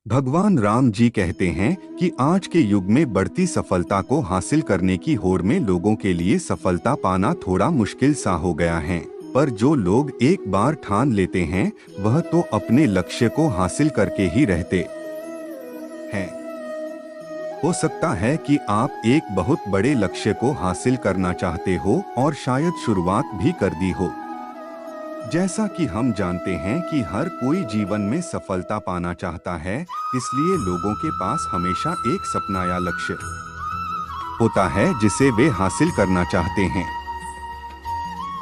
भगवान राम जी कहते हैं कि आज के युग में बढ़ती सफलता को हासिल करने की होड़ में लोगों के लिए सफलता पाना थोड़ा मुश्किल सा हो गया है। पर जो लोग एक बार ठान लेते हैं वह तो अपने लक्ष्य को हासिल करके ही रहते हैं। हो सकता है कि आप एक बहुत बड़े लक्ष्य को हासिल करना चाहते हो और शायद शुरुआत भी कर दी हो। जैसा कि हम जानते हैं कि हर कोई जीवन में सफलता पाना चाहता है, इसलिए लोगों के पास हमेशा एक सपना या लक्ष्य होता है जिसे वे हासिल करना चाहते हैं।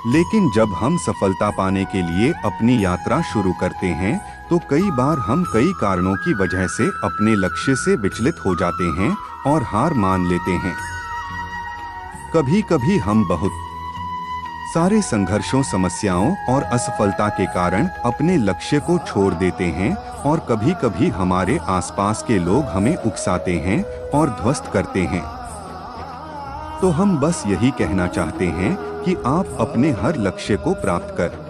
लेकिन जब हम सफलता पाने के लिए अपनी यात्रा शुरू करते हैं तो कई बार हम कई कारणों की वजह से अपने लक्ष्य से विचलित हो जाते हैं और हार मान लेते हैं। कभी कभी हम बहुत सारे संघर्षों, समस्याओं और असफलता के कारण अपने लक्ष्य को छोड़ देते हैं और कभी कभी हमारे आसपास के लोग हमें उकसाते हैं और ध्वस्त करते हैं। तो हम बस यही कहना चाहते हैं कि आप अपने हर लक्ष्य को प्राप्त कर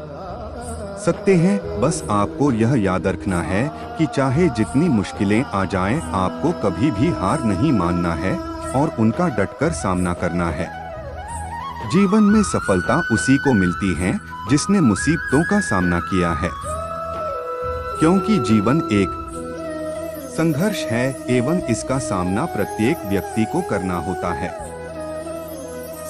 सकते हैं। बस आपको यह याद रखना है कि चाहे जितनी मुश्किलें आ जाएं, आपको कभी भी हार नहीं मानना है और उनका डटकर सामना करना है। जीवन में सफलता उसी को मिलती है जिसने मुसीबतों का सामना किया है, क्योंकि जीवन एक संघर्ष है एवं इसका सामना प्रत्येक व्यक्ति को करना होता है।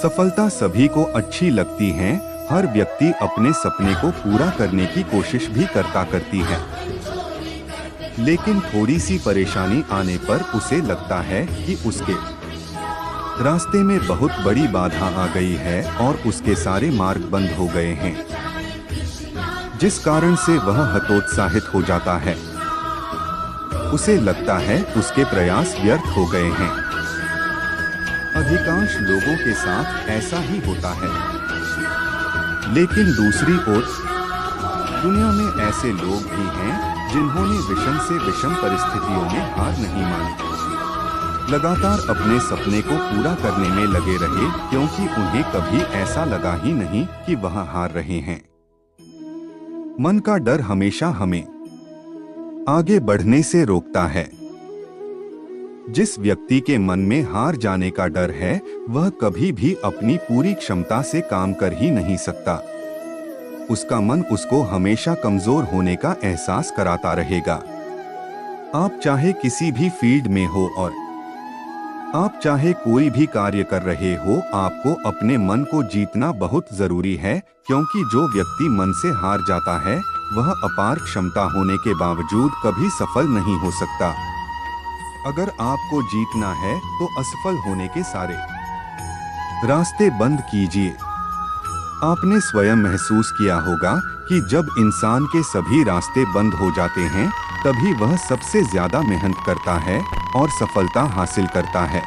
सफलता सभी को अच्छी लगती है, हर व्यक्ति अपने सपने को पूरा करने की कोशिश भी करती है, लेकिन थोड़ी सी परेशानी आने पर उसे लगता है कि उसके रास्ते में बहुत बड़ी बाधा आ गई है और उसके सारे मार्ग बंद हो गए हैं, जिस कारण से वह हतोत्साहित हो जाता है। उसे लगता है उसके प्रयास व्यर्थ हो गए हैं। अधिकांश लोगों के साथ ऐसा ही होता है, लेकिन दूसरी ओर दुनिया में ऐसे लोग भी हैं जिन्होंने विषम से विषम परिस्थितियों में हार नहीं मानी, लगातार अपने सपने को पूरा करने में लगे रहे, क्योंकि उन्हें कभी ऐसा लगा ही नहीं कि वह हार रहे हैं। मन का डर हमेशा हमें आगे बढ़ने से रोकता है। जिस व्यक्ति के मन में हार जाने का डर है वह कभी भी अपनी पूरी क्षमता से काम कर ही नहीं सकता। उसका मन उसको हमेशा कमजोर होने का एहसास कराता रहेगा। आप चाहे किसी भी फील्ड में हो और आप चाहे कोई भी कार्य कर रहे हो, आपको अपने मन को जीतना बहुत जरूरी है, क्योंकि जो व्यक्ति मन से हार जाता है वह अपार क्षमता होने के बावजूद कभी सफल नहीं हो सकता। अगर आपको जीतना है तो असफल होने के सारे रास्ते बंद कीजिए। आपने स्वयं महसूस किया होगा कि जब इंसान के सभी रास्ते बंद हो जाते हैं तभी वह सबसे ज्यादा मेहनत करता है और सफलता हासिल करता है।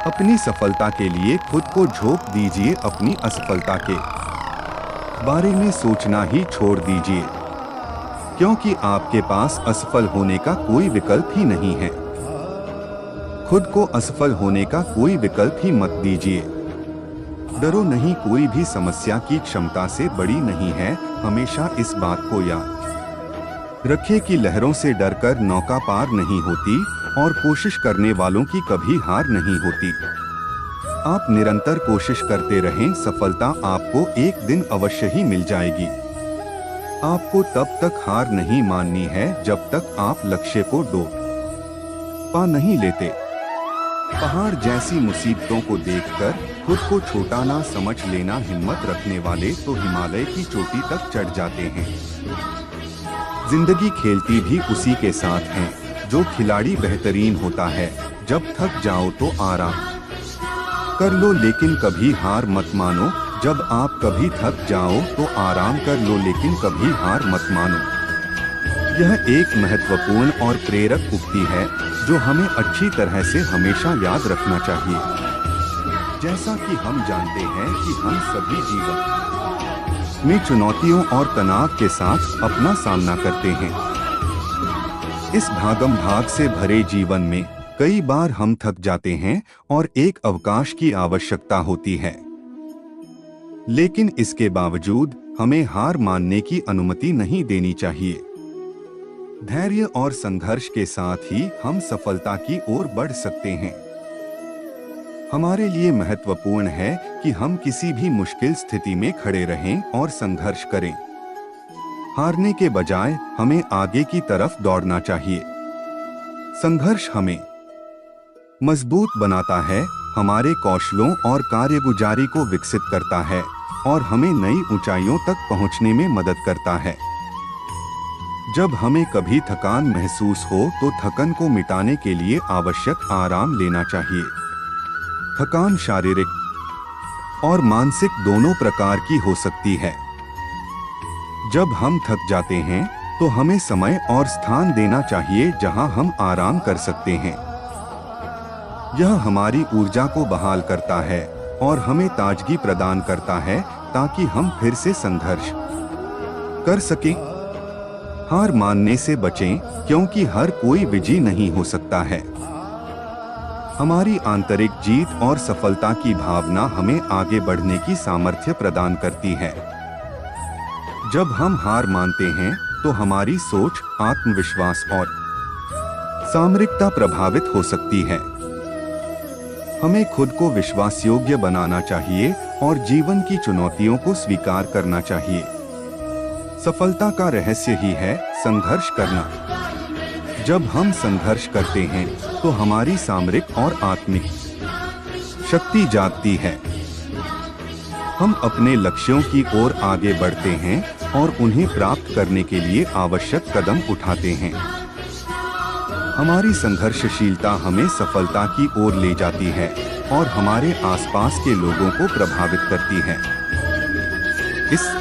अपनी सफलता के लिए खुद को झोंक दीजिए, अपनी असफलता के बारे में सोचना ही छोड़ दीजिए, क्योंकि आपके पास असफल होने का कोई विकल्प ही नहीं है। खुद को असफल होने का कोई विकल्प ही मत दीजिए। डरो नहीं, कोई भी समस्या की क्षमता से बड़ी नहीं है। हमेशा इस बात को याद रखें कि लहरों से डरकर नौका पार नहीं होती और कोशिश करने वालों की कभी हार नहीं होती। आप निरंतर कोशिश करते रहें, सफलता आपको एक दिन अवश्य ही मिल जाएगी। आपको तब तक हार नहीं माननी है जब तक आप लक्ष्य को पा नहीं लेते। पहाड़ जैसी मुसीबतों को देखकर खुद को छोटा ना समझ लेना। हिम्मत रखने वाले तो हिमालय की चोटी तक चढ़ जाते हैं। जिंदगी खेलती भी उसी के साथ है। जो खिलाड़ी बेहतरीन होता है, जब थक जाओ तो आराम कर लो, लेकिन कभी हार मत मानो। जब आप कभी थक जाओ तो आराम कर लो, लेकिन कभी हार मत मानो। यह एक महत्वपूर्ण और प्रेरक उक्ति है जो हमें अच्छी तरह से हमेशा याद रखना चाहिए। जैसा कि हम जानते हैं कि हम सभी जीवन में चुनौतियों और तनाव के साथ अपना सामना करते हैं। इस भागम भाग से भरे जीवन में कई बार हम थक जाते हैं और एक अवकाश की आवश्यकता होती है, लेकिन इसके बावजूद हमें हार मानने की अनुमति नहीं देनी चाहिए। धैर्य और संघर्ष के साथ ही हम सफलता की ओर बढ़ सकते हैं। हमारे लिए महत्वपूर्ण है कि हम किसी भी मुश्किल स्थिति में खड़े रहें और संघर्ष करें। हारने के बजाय हमें आगे की तरफ दौड़ना चाहिए। संघर्ष हमें मजबूत बनाता है, हमारे कौशलों और कार्यगुजारी को विकसित करता है और हमें नई ऊंचाइयों तक पहुंचने में मदद करता है। जब हमें कभी थकान महसूस हो तो थकन को मिटाने के लिए आवश्यक आराम लेना चाहिए। थकान शारीरिक और मानसिक दोनों प्रकार की हो सकती है। जब हम थक जाते हैं तो हमें समय और स्थान देना चाहिए जहां हम आराम कर सकते हैं। यह हमारी ऊर्जा को बहाल करता है और हमें ताजगी प्रदान करता है ताकि हम फिर से संघर्ष कर सकें। हार मानने से बचें, क्योंकि हर कोई विजयी नहीं हो सकता है। हमारी आंतरिक जीत और सफलता की भावना हमें आगे बढ़ने की सामर्थ्य प्रदान करती है। जब हम हार मानते हैं तो हमारी सोच, आत्मविश्वास और सामरिकता प्रभावित हो सकती है। हमें खुद को विश्वास योग्य बनाना चाहिए और जीवन की चुनौतियों को स्वीकार करना चाहिए। सफलता का रहस्य ही है संघर्ष करना। जब हम संघर्ष करते हैं तो हमारी सामरिक और आत्मिक शक्ति जागती है। हम अपने लक्ष्यों की ओर आगे बढ़ते हैं और उन्हें प्राप्त करने के लिए आवश्यक कदम उठाते हैं। हमारी संघर्षशीलता हमें सफलता की ओर ले जाती है और हमारे आसपास के लोगों को प्रभावित करती है। इस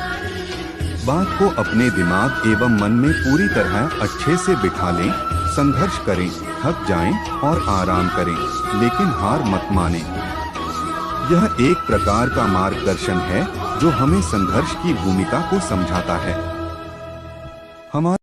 बात को अपने दिमाग एवं मन में पूरी तरह अच्छे से बिठा लें। संघर्ष करें, थक जाएं और आराम करें, लेकिन हार मत मानें। यह एक प्रकार का मार्गदर्शन है जो हमें संघर्ष की भूमिका को समझाता है। हमारे